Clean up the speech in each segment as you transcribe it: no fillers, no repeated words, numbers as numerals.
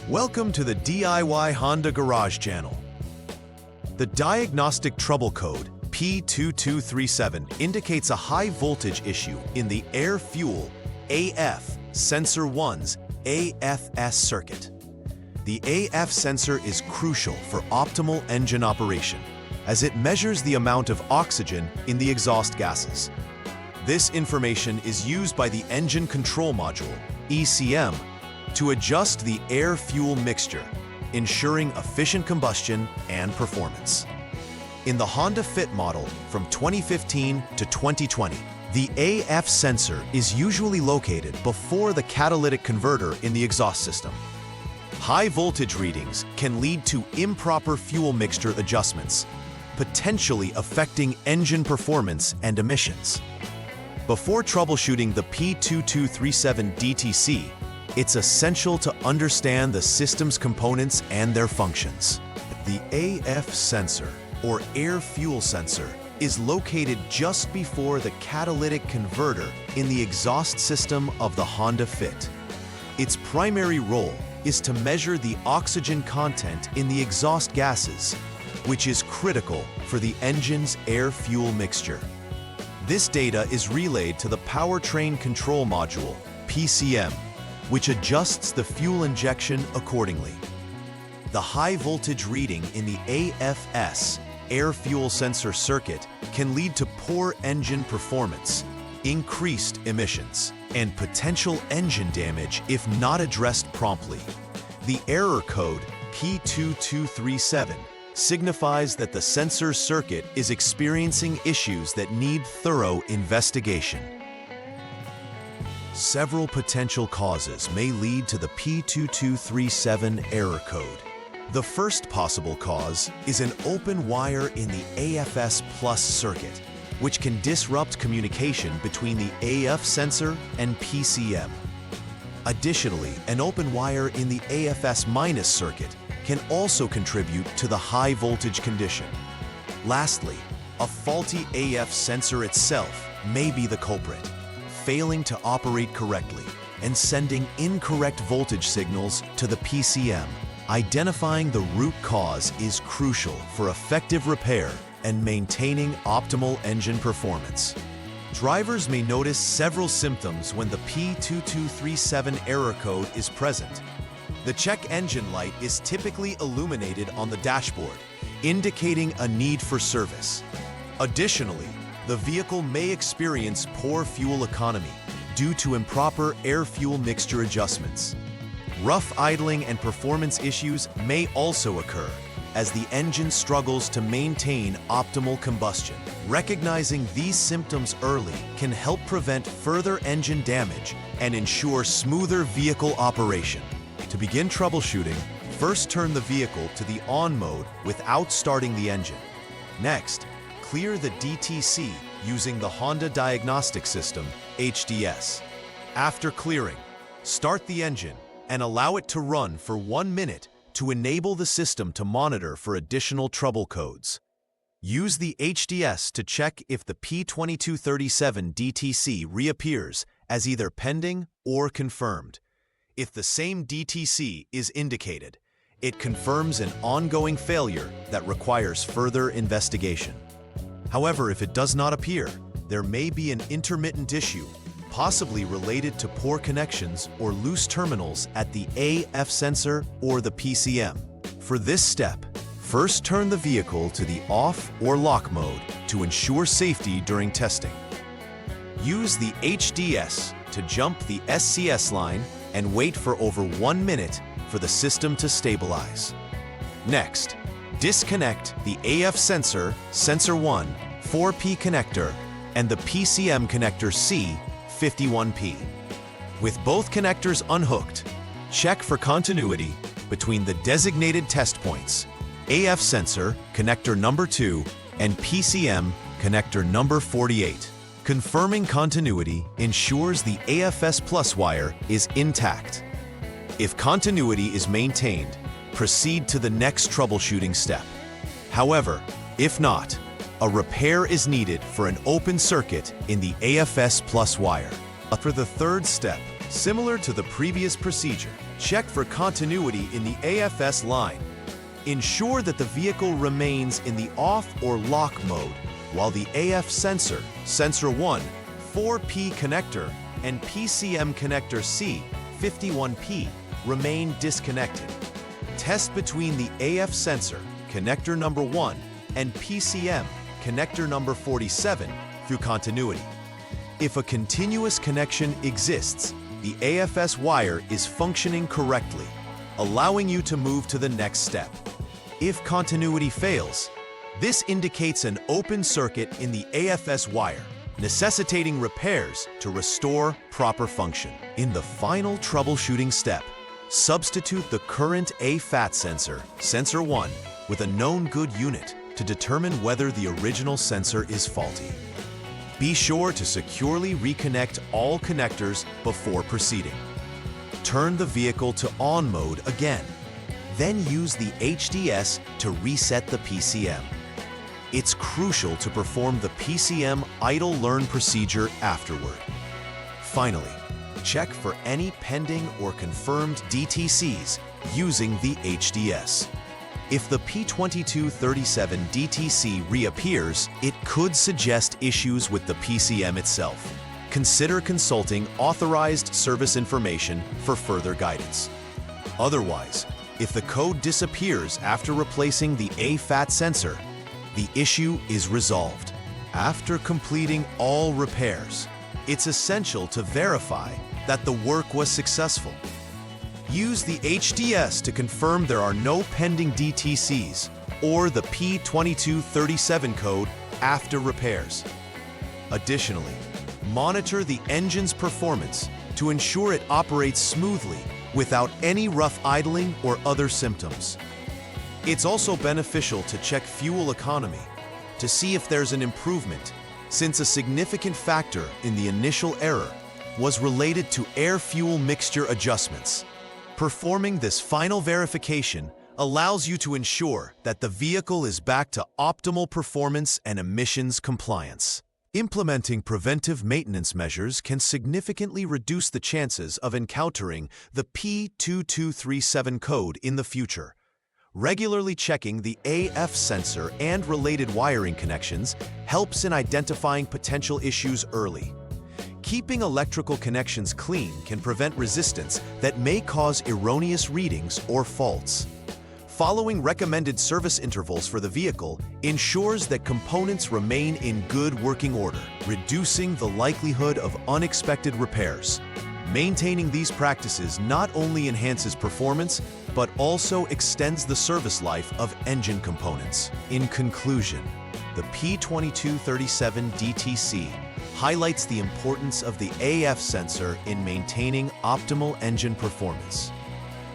Welcome to the DIY Honda Garage channel. The diagnostic trouble code P2237 indicates a high voltage issue in the air-fuel AF sensor 1's AFS circuit. The AF sensor is crucial for optimal engine operation, as it measures the amount of oxygen in the exhaust gases. This information is used by the engine control module, ECM, to adjust the air-fuel mixture, ensuring efficient combustion and performance. In the Honda Fit model from 2015 to 2020, the AF sensor is usually located before the catalytic converter in the exhaust system. High voltage readings can lead to improper fuel mixture adjustments, potentially affecting engine performance and emissions. Before troubleshooting the P2237 DTC, it's essential to understand the system's components and their functions. The AF sensor, or air-fuel sensor, is located just before the catalytic converter in the exhaust system of the Honda Fit. Its primary role is to measure the oxygen content in the exhaust gases, which is critical for the engine's air-fuel mixture. This data is relayed to the powertrain control module, PCM, which adjusts the fuel injection accordingly. The high voltage reading in the AFS, air-fuel sensor circuit, can lead to poor engine performance, increased emissions, and potential engine damage if not addressed promptly. The error code P2237 signifies that the sensor circuit is experiencing issues that need thorough investigation. Several potential causes may lead to the P2237 error code. The first possible cause is an open wire in the AFS Plus circuit, which can disrupt communication between the AF sensor and PCM. Additionally, an open wire in the AFS minus circuit can also contribute to the high voltage condition. Lastly, a faulty AF sensor itself may be the culprit, failing to operate correctly and sending incorrect voltage signals to the PCM. Identifying the root cause is crucial for effective repair and maintaining optimal engine performance. Drivers may notice several symptoms when the P2237 error code is present. The check engine light is typically illuminated on the dashboard, indicating a need for service. Additionally, the vehicle may experience poor fuel economy due to improper air-fuel mixture adjustments. Rough idling and performance issues may also occur as the engine struggles to maintain optimal combustion. Recognizing these symptoms early can help prevent further engine damage and ensure smoother vehicle operation. To begin troubleshooting, first turn the vehicle to the on mode without starting the engine. Next, clear the DTC using the Honda Diagnostic System, HDS. After clearing, start the engine and allow it to run for 1 minute to enable the system to monitor for additional trouble codes. Use the HDS to check if the P2237 DTC reappears as either pending or confirmed. If the same DTC is indicated, it confirms an ongoing failure that requires further investigation. However, if it does not appear, there may be an intermittent issue, possibly related to poor connections or loose terminals at the AF sensor or the PCM. For this step, first turn the vehicle to the off or lock mode to ensure safety during testing. Use the HDS to jump the SCS line and wait for over 1 minute for the system to stabilize. Next, disconnect the AF sensor, sensor 1, 4P connector, and the PCM connector C, 51P. With both connectors unhooked, check for continuity between the designated test points, AF sensor, connector number 2, and PCM, connector number 48. Confirming continuity ensures the AFS Plus wire is intact. If continuity is maintained, proceed to the next troubleshooting step. However, if not, a repair is needed for an open circuit in the AFS Plus wire. For the third step, similar to the previous procedure, Check for continuity in the AFS line. Ensure that the vehicle remains in the off or lock mode, while the AF sensor, Sensor 1, 4P connector, and PCM connector C, 51P, remain disconnected. Test between the AF sensor, connector number 1, and PCM, connector number 47, through continuity. If a continuous connection exists, the AFS wire is functioning correctly, allowing you to move to the next step. If continuity fails, this indicates an open circuit in the AFS wire, necessitating repairs to restore proper function. In the final troubleshooting step, substitute the current AFAT sensor, Sensor 1, with a known good unit to determine whether the original sensor is faulty. Be sure to securely reconnect all connectors before proceeding. Turn the vehicle to on mode again, then use the HDS to reset the PCM. It's crucial to perform the PCM idle learn procedure afterward. Finally, check for any pending or confirmed DTCs using the HDS. If the P2237 DTC reappears, it could suggest issues with the PCM itself. Consider consulting authorized service information for further guidance. Otherwise, if the code disappears after replacing the AFAT sensor, the issue is resolved. After completing all repairs, it's essential to verify that the work was successful. Use the HDS to confirm there are no pending DTCs or the P2237 code after repairs. Additionally, monitor the engine's performance to ensure it operates smoothly without any rough idling or other symptoms. It's also beneficial to check fuel economy to see if there's an improvement, since a significant factor in the initial error was related to air-fuel mixture adjustments. Performing this final verification allows you to ensure that the vehicle is back to optimal performance and emissions compliance. Implementing preventive maintenance measures can significantly reduce the chances of encountering the P2237 code in the future. Regularly checking the AF sensor and related wiring connections helps in identifying potential issues early. Keeping electrical connections clean can prevent resistance that may cause erroneous readings or faults. Following recommended service intervals for the vehicle ensures that components remain in good working order, reducing the likelihood of unexpected repairs. Maintaining these practices not only enhances performance, but also extends the service life of engine components. In conclusion, the P2237 DTC highlights the importance of the AF sensor in maintaining optimal engine performance.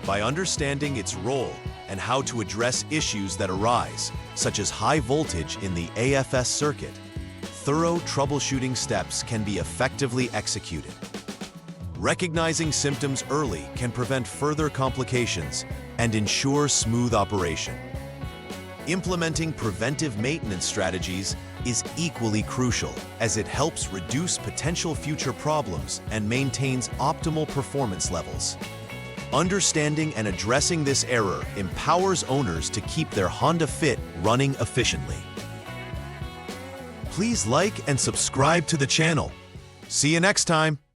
By understanding its role and how to address issues that arise, such as high voltage in the AFS circuit, thorough troubleshooting steps can be effectively executed. Recognizing symptoms early can prevent further complications and ensure smooth operation. Implementing preventive maintenance strategies is equally crucial, as it helps reduce potential future problems and maintains optimal performance levels. Understanding and addressing this error empowers owners to keep their Honda Fit running efficiently. Please like and subscribe to the channel. See you next time.